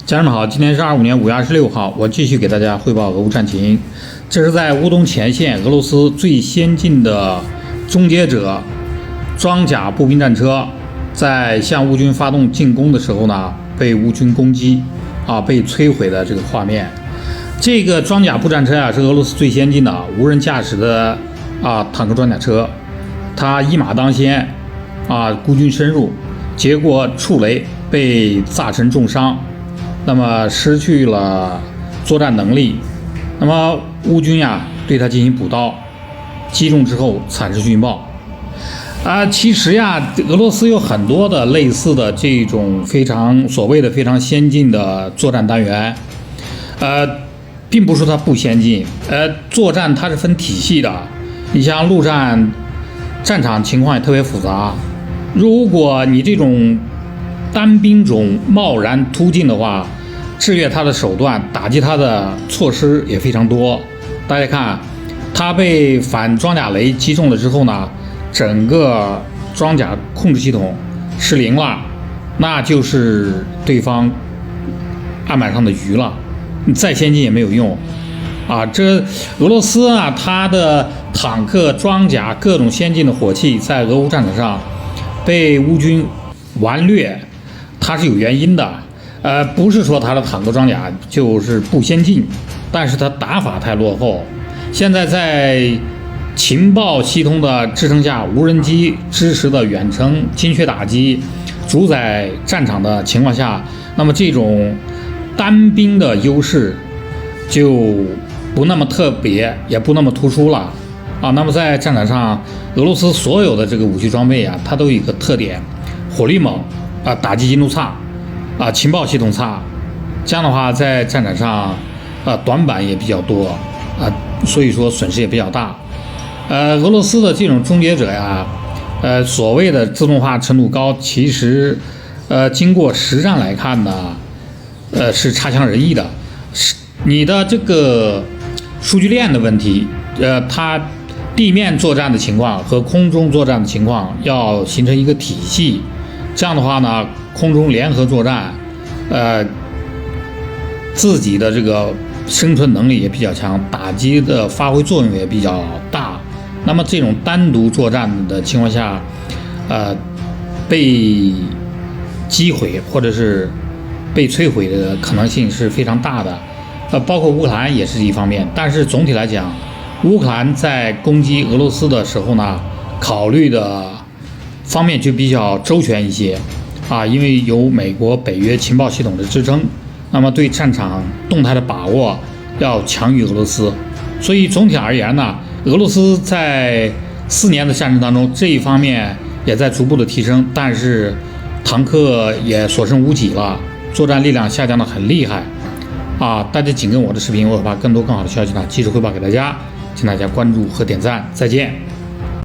家人们好，今天是25年5月26号，我继续给大家汇报俄乌战情。这是在乌东前线，俄罗斯最先进的终结者装甲步兵战车在向乌军发动进攻的时候呢，被乌军攻击被摧毁的这个画面。这个装甲步战车是俄罗斯最先进的无人驾驶的坦克装甲车，它一马当先孤军深入，结果触雷被炸成重伤，那么失去了作战能力。那么乌军对它进行补刀，击中之后惨失殉爆。其实俄罗斯有很多的类似的这种所谓的非常先进的作战单元，并不是说它不先进，作战它是分体系的。你像陆战战场情况也特别复杂，如果你这种单兵种贸然突进的话，制约他的手段，打击他的措施也非常多。大家看，他被反装甲雷击中了之后呢，整个装甲控制系统失灵了，那就是对方案板上的鱼了，你再先进也没有用这俄罗斯它的坦克、装甲各种先进的火器在俄乌战场上被乌军完掠，它是有原因的。不是说它的坦克装甲就是不先进，但是它打法太落后。现在在情报系统的支撑下，无人机支持的远程精确打击主宰战场的情况下，那么这种单兵的优势就不那么特别，也不那么突出了那么在战场上，俄罗斯所有的这个武器装备它都有一个特点：火力猛打击精度差情报系统差。这样的话，在战场上短板也比较多所以说损失也比较大。俄罗斯的这种终结者所谓的自动化程度高，其实经过实战来看呢，是差强人意的。你的这个数据链的问题，它地面作战的情况和空中作战的情况要形成一个体系。这样的话呢，空中联合作战，自己的这个生存能力也比较强，打击的发挥作用也比较大。那么这种单独作战的情况下，被击毁或者是被摧毁的可能性是非常大的。包括乌克兰也是一方面，但是总体来讲，乌克兰在攻击俄罗斯的时候呢，考虑的方面就比较周全一些因为有美国北约情报系统的支撑，那么对战场动态的把握要强于俄罗斯。所以总体而言呢，俄罗斯在4年的战争当中，这一方面也在逐步的提升，但是坦克也所剩无几了，作战力量下降的很厉害大家紧跟我的视频，我会把更多更好的消息继续汇报给大家，请大家关注和点赞，再见。